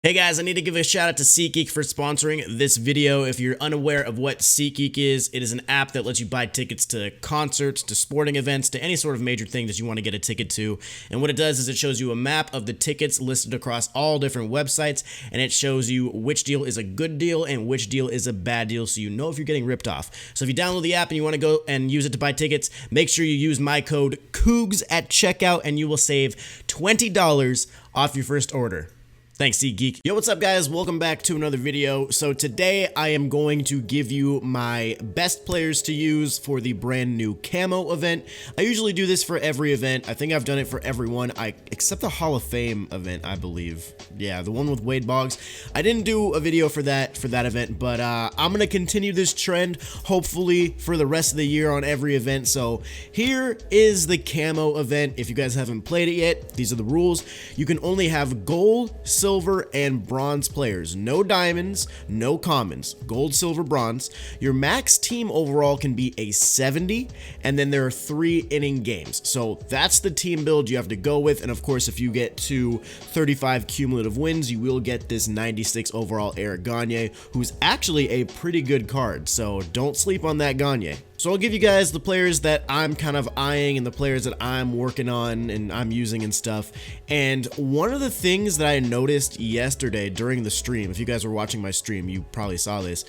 Hey guys, I need to give a shout out to SeatGeek for sponsoring this video. If you're unaware of what SeatGeek is, it is an app that lets you buy tickets to concerts, to sporting events, to any sort of major thing that you want to get a ticket to. And what it does is it shows you a map of the tickets listed across all different websites, and it shows you which deal is a good deal and which deal is a bad deal, so you know if you're getting ripped off. So if you download the app and you want to go and use it to buy tickets, make sure you use my code COOGS at checkout and you will save $20 off your first order. Thanks, SeatGeek. Yo, what's up, guys? Welcome back to another video. So today I am going to give you my best players to use for the brand new Camo event. I usually do this for every event. I think I've done it for every one, except the Hall of Fame event, I believe. Yeah, the one with Wade Boggs. I didn't do a video for that event, but I'm gonna continue this trend, hopefully for the rest of the year on every event. So here is the Camo event. If you guys haven't played it yet, these are the rules. You can only have gold, silver, and bronze players. No diamonds, no commons. Gold, silver, bronze. Your max team overall can be a 70, and then there are 3 inning games. So that's the team build you have to go with, and of course, if you get to 35 cumulative wins, you will get this 96 overall Eric Gagne, who's actually a pretty good card, so don't sleep on that Gagne. So I'll give you guys the players that I'm kind of eyeing and the players that I'm working on and I'm using and stuff. And one of the things that I noticed yesterday during the stream, if you guys were watching my stream, you probably saw this.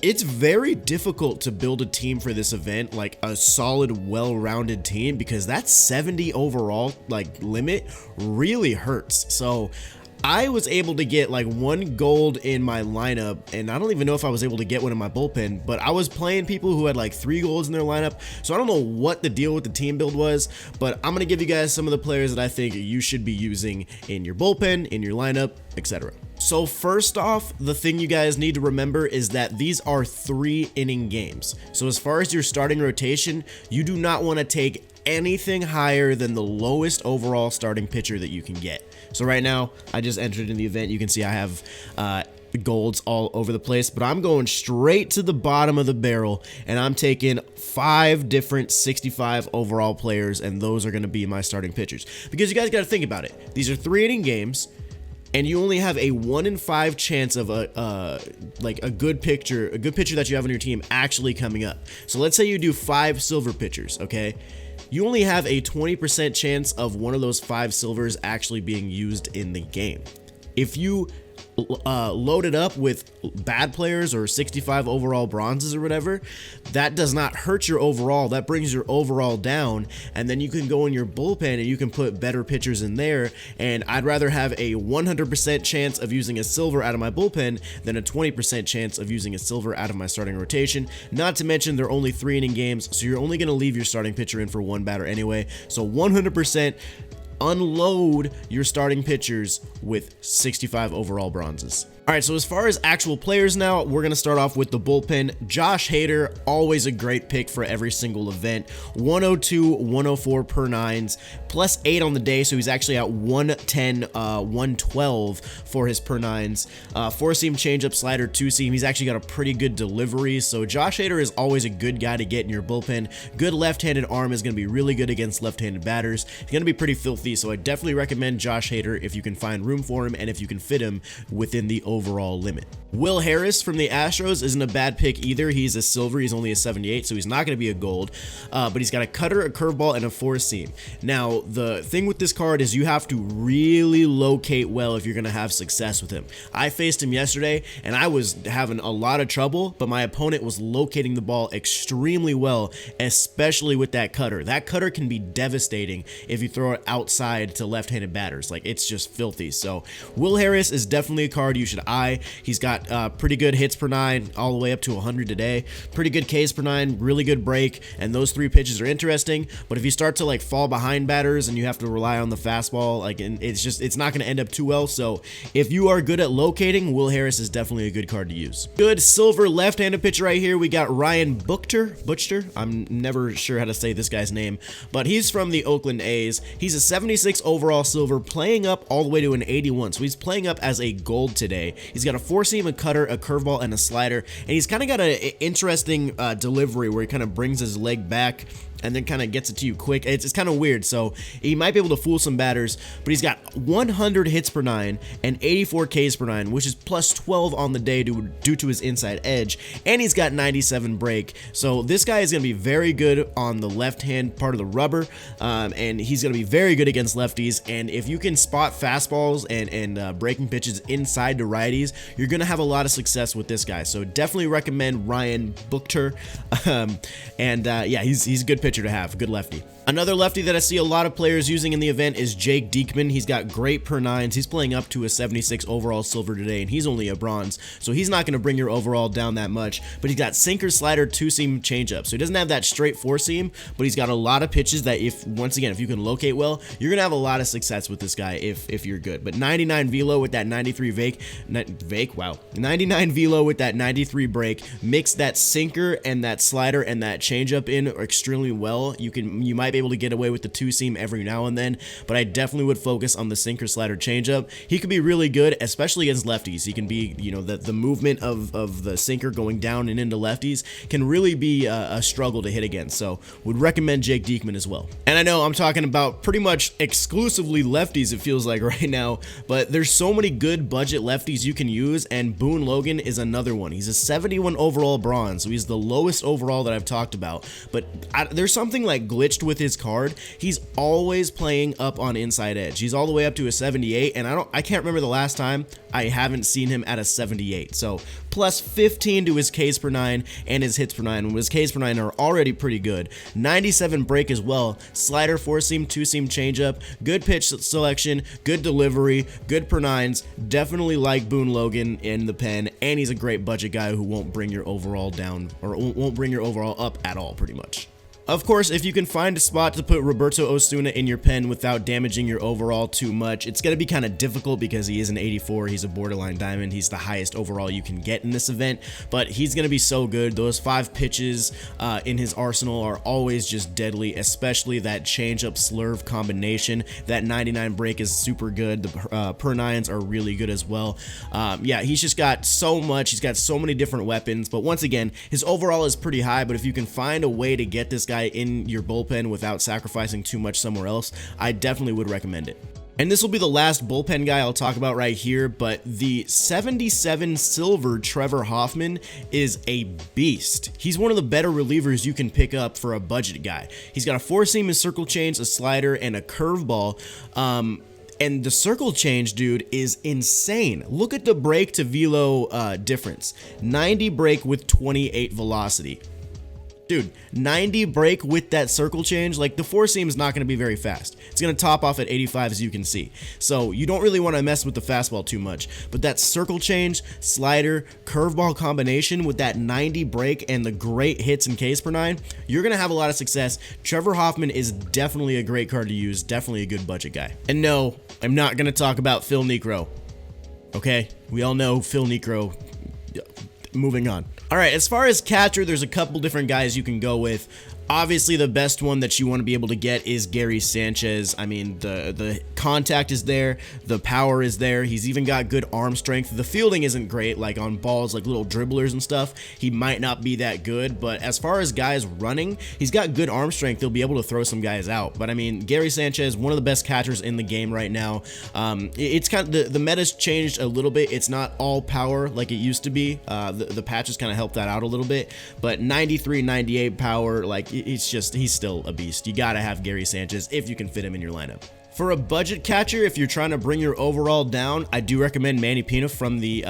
It's very difficult to build a team for this event, like a solid, well-rounded team, because that 70 overall limit really hurts. So I was able to get like 1 gold in my lineup, and I don't even know if I was able to get one in my bullpen, but I was playing people who had like 3 golds in their lineup, so I don't know what the deal with the team build was, but I'm gonna give you guys some of the players that I think you should be using in your bullpen, in your lineup, etc. So first off, the thing you guys need to remember is that these are 3 inning games. So as far as your starting rotation, you do not want to take anything higher than the lowest overall starting pitcher that you can get. So right now, I just entered in the event. You can see I have golds all over the place, but I'm going straight to the bottom of the barrel, and I'm taking 5 different 65 overall players, and those are going to be my starting pitchers. Because you guys got to think about it. These are 3 inning games, and you only have a 1 in 5 chance of a good pitcher that you have on your team actually coming up. So let's say you do 5 silver pitchers, okay? You only have a 20% chance of one of those 5 silvers actually being used in the game. If you load it up with bad players or 65 overall bronzes or whatever, that does not hurt your overall. That brings your overall down, and then you can go in your bullpen and you can put better pitchers in there. And I'd rather have a 100% chance of using a silver out of my bullpen than a 20% chance of using a silver out of my starting rotation. Not to mention they're only 3 inning games, so you're only going to leave your starting pitcher in for 1 batter anyway. So 100% unload your starting pitchers with 65 overall bronzes. All right, so as far as actual players now, we're going to start off with the bullpen. Josh Hader, always a great pick for every single event. 102, 104 per 9s, plus 8 on the day, so he's actually at 110, 112 for his per 9s. 4-seam changeup, slider, 2-seam. He's actually got a pretty good delivery, so Josh Hader is always a good guy to get in your bullpen. Good left-handed arm, is going to be really good against left-handed batters. He's going to be pretty filthy, so I definitely recommend Josh Hader if you can find room for him and if you can fit him within the overall limit. Will Harris from the Astros isn't a bad pick either. He's a silver, he's only a 78, so he's not going to be a gold, but he's got a cutter, a curveball, and a 4-seam. Now, the thing with this card is you have to really locate well if you're going to have success with him. I faced him yesterday, and I was having a lot of trouble, but my opponent was locating the ball extremely well, especially with that cutter. That cutter can be devastating if you throw it outside to left-handed batters. Like, it's just filthy. So, Will Harris is definitely a card you should eye. He's got pretty good hits per 9 all the way up to 100 today, pretty good Ks per 9, really good break, and those 3 pitches are interesting. But if you start to like fall behind batters and you have to rely on the fastball, like, it's not going to end up too well. So if you are good at locating, Will Harris is definitely a good card to use. Good silver left-handed pitcher right here. We got Ryan Buchter. I'm never sure how to say this guy's name, but he's from the Oakland A's. He's a 76 overall silver, playing up all the way to an 81, so he's playing up as a gold today. He's got a 4-seam, a cutter, a curveball, and a slider, and he's kind of got an interesting delivery where he kind of brings his leg back and then kind of gets it to you quick. It's kind of weird, so he might be able to fool some batters, but he's got 100 hits per 9 and 84 Ks per 9, which is plus 12 on the day due to his inside edge, and he's got 97 break. So this guy is going to be very good on the left-hand part of the rubber, and he's going to be very good against lefties, and if you can spot fastballs and breaking pitches inside to righties, you're going to have a lot of success with this guy. So definitely recommend Ryan Buchter, yeah, he's a good pitcher to have, good lefty. Another lefty that I see a lot of players using in the event is Jake Diekman. He's got great per 9s. He's playing up to a 76 overall silver today, and he's only a bronze, so he's not going to bring your overall down that much. But he's got sinker, slider, two-seam, changeup. So he doesn't have that straight four-seam, but he's got a lot of pitches that once again, if you can locate well, you're going to have a lot of success with this guy if you're good. But 99 velo with that 93 wow. 99 velo with that 93 break. Mix that sinker and that slider and that changeup in extremely well. You might be able to get away with the two-seam every now and then, but I definitely would focus on the sinker, slider, changeup. He could be really good, especially against lefties. He can be, the movement of the sinker going down and into lefties can really be a struggle to hit against. So would recommend Jake Diekman as well. And I know I'm talking about pretty much exclusively lefties, it feels like right now, but there's so many good budget lefties you can use, and Boone Logan is another one. He's a 71 overall bronze, so he's the lowest overall that I've talked about, but there's something like glitched with his card. He's always playing up on inside edge. He's all the way up to a 78, and I can't remember the last time I haven't seen him at a 78. So plus 15 to his Ks per 9 and his hits per 9. His Ks per 9 are already pretty good. 97 break as well. Slider, four seam, two seam changeup. Good pitch selection. Good delivery. Good per 9s. Definitely like Boone Logan in the pen, and he's a great budget guy who won't bring your overall down, or won't bring your overall up at all, pretty much. Of course, if you can find a spot to put Roberto Osuna in your pen without damaging your overall too much, it's going to be kind of difficult because he is an 84, he's a borderline diamond, he's the highest overall you can get in this event, but he's going to be so good. Those 5 pitches in his arsenal are always just deadly, especially that changeup slurve combination. That 99 break is super good. The per 9s are really good as well. Yeah, he's just got so much. He's got so many different weapons, but once again, his overall is pretty high, but if you can find a way to get this guy in your bullpen without sacrificing too much somewhere else, I definitely would recommend it. And this will be the last bullpen guy I'll talk about right here, but the 77 silver Trevor Hoffman is a beast. He's one of the better relievers you can pick up for a budget guy. He's got a four-seam, a circle change, a slider, and a curveball. And the circle change, dude, is insane. Look at the break to velo difference. 90 break with 28 velocity. Dude, 90 break with that circle change, like the four seam is not going to be very fast. It's going to top off at 85, as you can see. So you don't really want to mess with the fastball too much. But that circle change, slider, curveball combination with that 90 break and the great hits and Ks per 9, you're going to have a lot of success. Trevor Hoffman is definitely a great card to use, definitely a good budget guy. And no, I'm not going to talk about Phil Niekro. Okay? We all know Phil Niekro. Moving on. All right, as far as catcher, there's a couple different guys you can go with. Obviously, the best one that you want to be able to get is Gary Sanchez. I mean, the contact is there, the power is there. He's even got good arm strength. The fielding isn't great, like on balls, like little dribblers and stuff. He might not be that good, but as far as guys running, he's got good arm strength. He'll be able to throw some guys out. But I mean, Gary Sanchez, one of the best catchers in the game right now. It's kind of the meta's changed a little bit. It's not all power like it used to be. The patches kind of helped that out a little bit. But 93, 98 power, like he's still a beast. You gotta have Gary Sanchez if you can fit him in your lineup. For a budget catcher, if you're trying to bring your overall down, I do recommend Manny Pina from the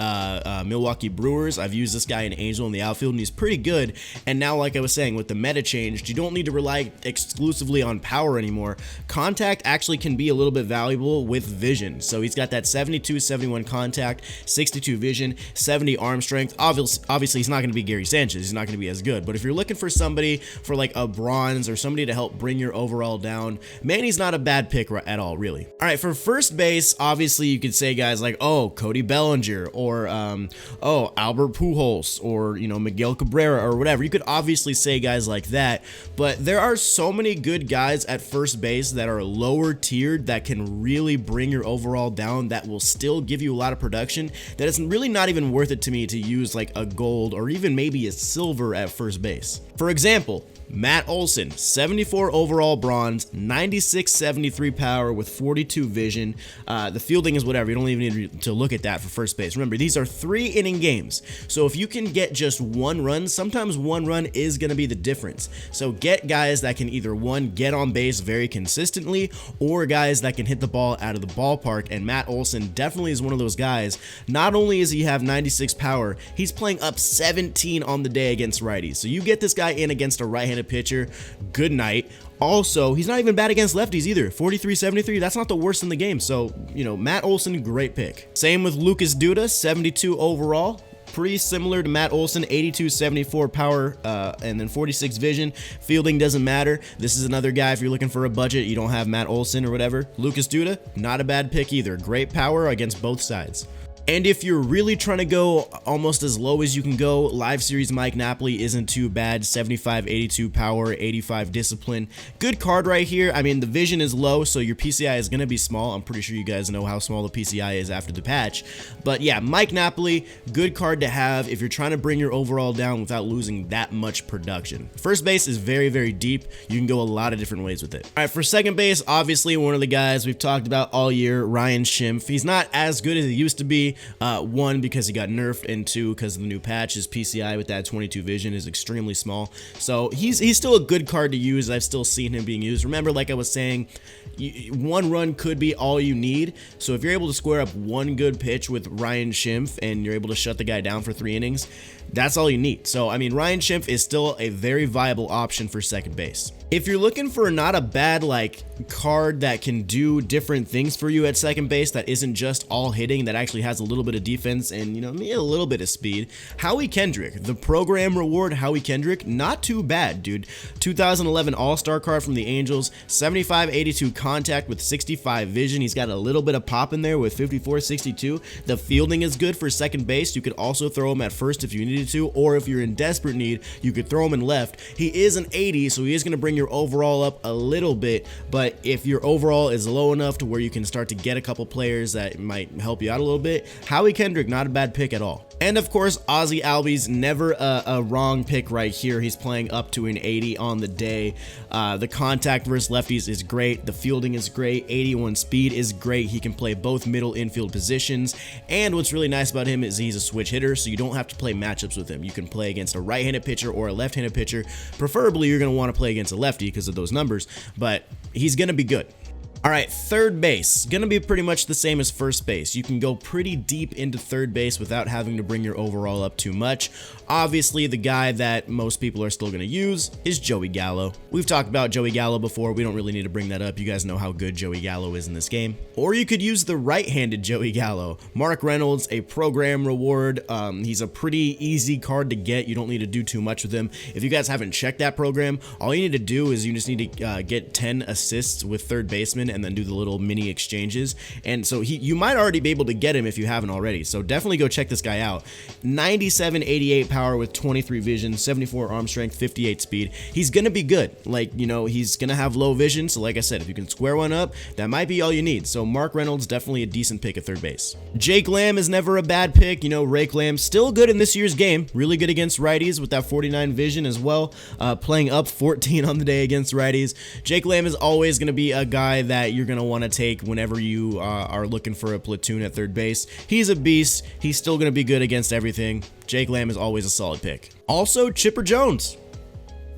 Milwaukee Brewers. I've used this guy in Angel in the outfield, and he's pretty good. And now, like I was saying, with the meta changed, you don't need to rely exclusively on power anymore. Contact actually can be a little bit valuable with vision. So he's got that 72, 71 contact, 62 vision, 70 arm strength. Obviously, he's not going to be Gary Sanchez. He's not going to be as good. But if you're looking for somebody for like a bronze or somebody to help bring your overall down, Manny's not a bad pick at at all, really. All right, for first base, obviously you could say guys like, oh, Cody Bellinger, or oh, Albert Pujols, or, you know, Miguel Cabrera, or whatever. You could obviously say guys like that, but there are so many good guys at first base that are lower tiered that can really bring your overall down, that will still give you a lot of production, that it's really not even worth it to me to use like a gold or even maybe a silver at first base. For example, Matt Olson, 74 overall bronze, 96-73 power with 42 vision. The fielding is whatever. You don't even need to look at that for first base. Remember, these are 3-inning games. So if you can get just one run, sometimes one run is going to be the difference. So get guys that can either, one, get on base very consistently, or guys that can hit the ball out of the ballpark. And Matt Olson definitely is one of those guys. Not only does he have 96 power, he's playing up 17 on the day against righties. So you get this guy in against a right-handed pitcher, good night. Also, he's not even bad against lefties either. 43-73, that's not the worst in the game. So, you know, Matt Olson, great pick. Same with Lucas Duda, 72 overall. Pretty similar to Matt Olson, 82-74 power, and then 46 vision. Fielding doesn't matter. This is another guy, if you're looking for a budget, you don't have Matt Olson or whatever. Lucas Duda, not a bad pick either. Great power against both sides. And if you're really trying to go almost as low as you can go, live series Mike Napoli isn't too bad. 75-82 power, 85 discipline. Good card right here. I mean, the vision is low, so your PCI is going to be small. I'm pretty sure you guys know how small the PCI is after the patch. But yeah, Mike Napoli, good card to have if you're trying to bring your overall down without losing that much production. First base is very, very deep. You can go a lot of different ways with it. All right, for second base, obviously one of the guys we've talked about all year, Ryan Schimpf. He's not as good as he used to be. One, because he got nerfed, and two, because of the new patch. His PCI with that 22 vision is extremely small. So he's still a good card to use. I've still seen him being used. Remember, like I was saying, one run could be all you need. So if you're able to square up one good pitch with Ryan Schimpf and you're able to shut the guy down for 3 innings, that's all you need. So, I mean, Ryan Schimpf is still a very viable option for second base. If you're looking for not a bad, like, card that can do different things for you at second base, that isn't just all hitting, that actually has a little bit of defense and, you know, maybe a little bit of speed, Howie Kendrick. The program reward, Howie Kendrick, not too bad, dude. 2011 All-Star card from the Angels, 75-82 contact with 65 vision. He's got a little bit of pop in there with 54-62. The fielding is good for second base. You could also throw him at first if you needed to, or if you're in desperate need, you could throw him in left. He is an 80, so he is going to bring your overall up a little bit, but if your overall is low enough to where you can start to get a couple players that might help you out a little bit, Howie Kendrick, not a bad pick at all. And of course, Ozzie Albies, never a wrong pick right here. He's playing up to an 80 on the day. The contact versus lefties is great. The fielding is great. 81 speed is great. He can play both middle infield positions. And what's really nice about him is he's a switch hitter, so you don't have to play matchups with him. You can play against a right-handed pitcher or a left-handed pitcher. Preferably, you're going to want to play against a lefty because of those numbers, but he's going to be good. All right, third base, gonna be pretty much the same as first base. You can go pretty deep into third base without having to bring your overall up too much. Obviously, the guy that most people are still gonna use is Joey Gallo. We've talked about Joey Gallo before. We don't really need to bring that up. You guys know how good Joey Gallo is in this game. Or you could use the right-handed Joey Gallo. Mark Reynolds, a program reward. He's a pretty easy card to get. You don't need to do too much with him. If you guys haven't checked that program, all you need to do is you just need to get 10 assists with third baseman and then do the little mini exchanges. And so you might already be able to get him if you haven't already. So definitely go check this guy out. 97-88 power with 23 vision, 74 arm strength, 58 speed. He's gonna be good. Like, you know, he's gonna have low vision. So like I said, if you can square one up, that might be all you need. So Mark Reynolds, definitely a decent pick at third base. Jake Lamb is never a bad pick. You know, Rake Lamb, still good in this year's game. Really good against righties with that 49 vision as well. Playing up 14 on the day against righties. Jake Lamb is always gonna be a guy that you're going to want to take whenever you are looking for a platoon at third base. He's a beast. He's still going to be good against everything. Jake Lamb is always a solid pick. Also, Chipper Jones.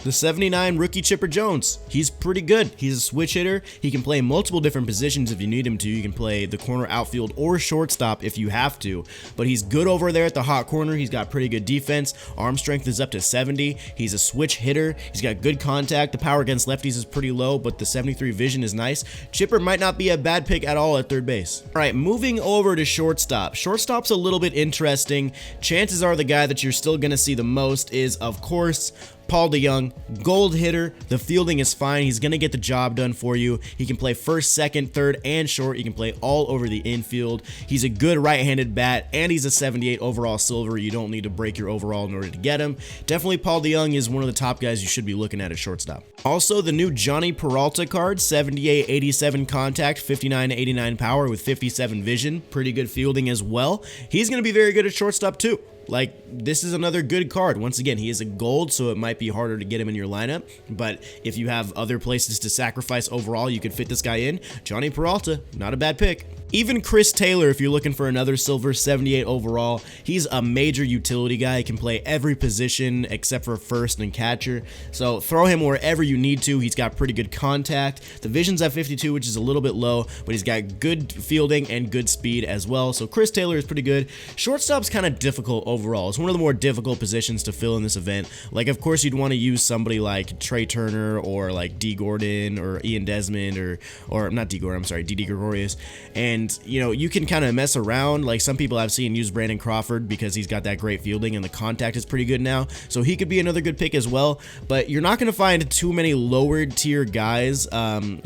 The 79 rookie Chipper Jones, he's pretty good. He's a switch hitter. He can play multiple different positions if you need him to. You can play the corner, outfield, or shortstop if you have to. But he's good over there at the hot corner. He's got pretty good defense. Arm strength is up to 70. He's a switch hitter. He's got good contact. The power against lefties is pretty low, but the 73 vision is nice. Chipper might not be a bad pick at all at third base. All right, moving over to shortstop. Shortstop's a little bit interesting. Chances are the guy that you're still going to see the most is, of course, Paul DeJong, gold hitter. The fielding is fine. He's going to get the job done for you. He can play first, second, third, and short. He can play all over the infield. He's a good right-handed bat, and he's a 78 overall silver. You don't need to break your overall in order to get him. Definitely Paul DeJong is one of the top guys you should be looking at shortstop. Also, the new Johnny Peralta card, 78-87 contact, 59-89 power with 57 vision. Pretty good fielding as well. He's going to be very good at shortstop too. Like, this is another good card. Once again, he is a gold, so it might be harder to get him in your lineup. But if you have other places to sacrifice overall, you could fit this guy in. Johnny Peralta, not a bad pick. Even Chris Taylor, if you're looking for another silver, 78 overall, he's a major utility guy. He can play every position except for first and catcher. So throw him wherever you need to. He's got pretty good contact. The vision's at 52, which is a little bit low, but he's got good fielding and good speed as well. So Chris Taylor is pretty good. Shortstop's kind of difficult overall. It's one of the more difficult positions to fill in this event. Like, of course, you'd want to use somebody like Trey Turner or like D. Gordon or Ian Desmond or not D. Gordon, I'm sorry, Didi Gregorius. And, you know, you can kind of mess around. Like, some people I've seen use Brandon Crawford because he's got that great fielding and the contact is pretty good now. So he could be another good pick as well. But you're not going to find too many lower tier guys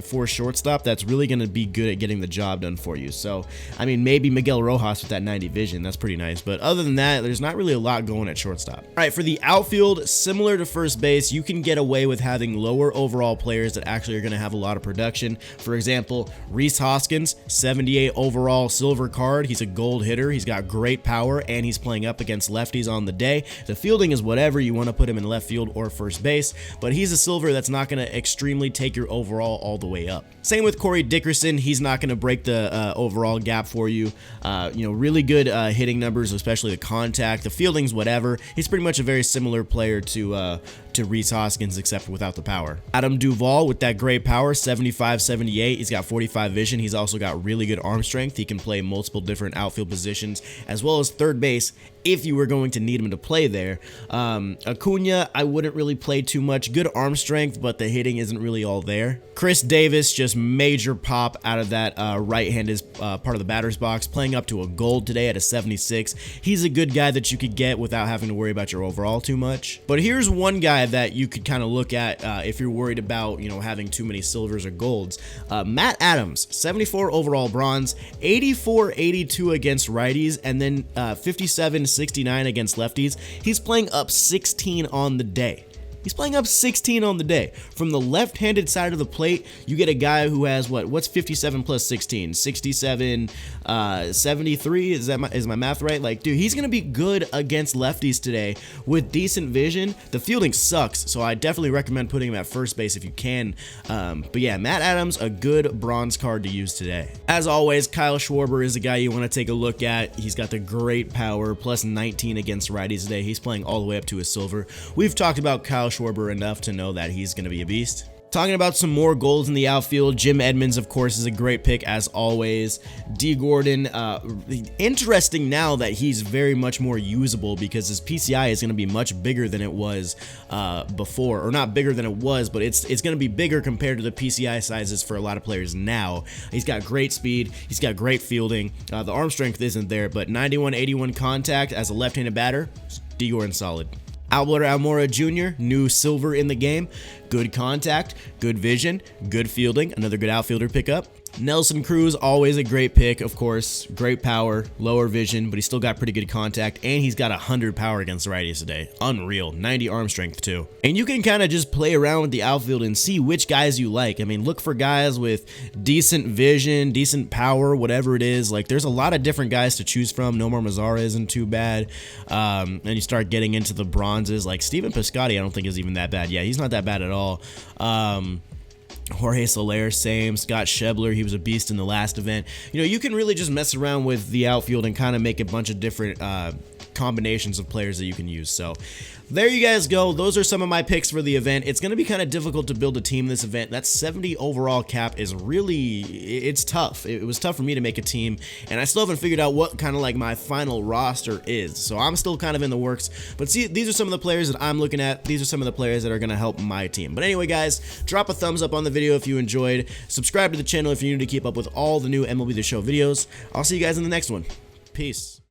for shortstop that's really going to be good at getting the job done for you. So, I mean, maybe Miguel Rojas with that 90 vision. That's pretty nice. But other than that, there's not really a lot going at shortstop. All right, for the outfield, similar to first base, you can get away with having lower overall players that actually are going to have a lot of production. For example, Rhys Hoskins, 78 overall silver card. He's a gold hitter. He's got great power, and he's playing up against lefties on the day. The fielding is whatever. You want to put him in left field or first base, but he's a silver that's not going to extremely take your overall all the way up. Same with Corey Dickerson. He's not going to break the overall gap for you. You know, really good hitting numbers, especially the contact. The fielding's whatever. He's pretty much a very similar player to Rhys Hoskins, except for without the power. Adam Duvall with that great power, 75-78. He's got 45 vision. He's also got really good arm strength. He can play multiple different outfield positions, as well as third base if you were going to need him to play there. Acuna, I wouldn't really play too much. Good arm strength, but the hitting isn't really all there. Chris Davis, just major pop out of that right-handed part of the batter's box, playing up to a gold today at a 76. He's a good guy that you could get without having to worry about your overall too much. But here's one guy that you could kind of look at if you're worried about, you know, having too many silvers or golds. Matt Adams, 74 overall bronze, 84-82 against righties, and then 57-69 against lefties. He's playing up 16 on the day. He's playing up 16 on the day. From the left-handed side of the plate, you get a guy who has what's 57 plus 16? 67, 73. Is my math right? Like, dude, he's gonna be good against lefties today with decent vision. The fielding sucks, so I definitely recommend putting him at first base if you can. But yeah, Matt Adams, a good bronze card to use today. As always, Kyle Schwarber is a guy you want to take a look at. He's got the great power, plus 19 against righties today. He's playing all the way up to a silver. We've talked about Kyle Schwarber enough to know that he's going to be a beast. Talking about some more golds in the outfield, Jim Edmonds, of course, is a great pick as always. D. Gordon, interesting now that he's very much more usable because his PCI is going to be much bigger than it was before. Or not bigger than it was, but it's going to be bigger compared to the PCI sizes for a lot of players now. He's got great speed. He's got great fielding. The arm strength isn't there, but 91-81 contact as a left-handed batter, D. Gordon solid. Albert Almora Jr., new silver in the game. Good contact, good vision, good fielding, another good outfielder pickup. Nelson Cruz, always a great pick, of course. Great power, lower vision, but he's still got pretty good contact, and he's got 100 power against the righties today. Unreal. 90 arm strength, too. And you can kind of just play around with the outfield and see which guys you like. I mean, look for guys with decent vision, decent power, whatever it is. Like, there's a lot of different guys to choose from. Nomar Mazara isn't too bad. And you start getting into the bronzes. Like, Steven Piscotty, I don't think is even that bad. Yeah, he's not that bad at all. Jorge Soler, same. Scott Schebler, he was a beast in the last event. You know, you can really just mess around with the outfield and kind of make a bunch of different combinations of players that you can use. So there you guys go. Those are some of my picks for the event. It's going to be kind of difficult to build a team this event. That 70 overall cap is really, it's tough. It was tough for me to make a team, and I still haven't figured out what kind of like my final roster is. So I'm still kind of in the works, but see, these are some of the players that I'm looking at. These are some of the players that are going to help my team. But anyway, guys, drop a thumbs up on the video if you enjoyed. Subscribe to the channel if you need to keep up with all the new MLB The Show videos. I'll see you guys in the next one. Peace.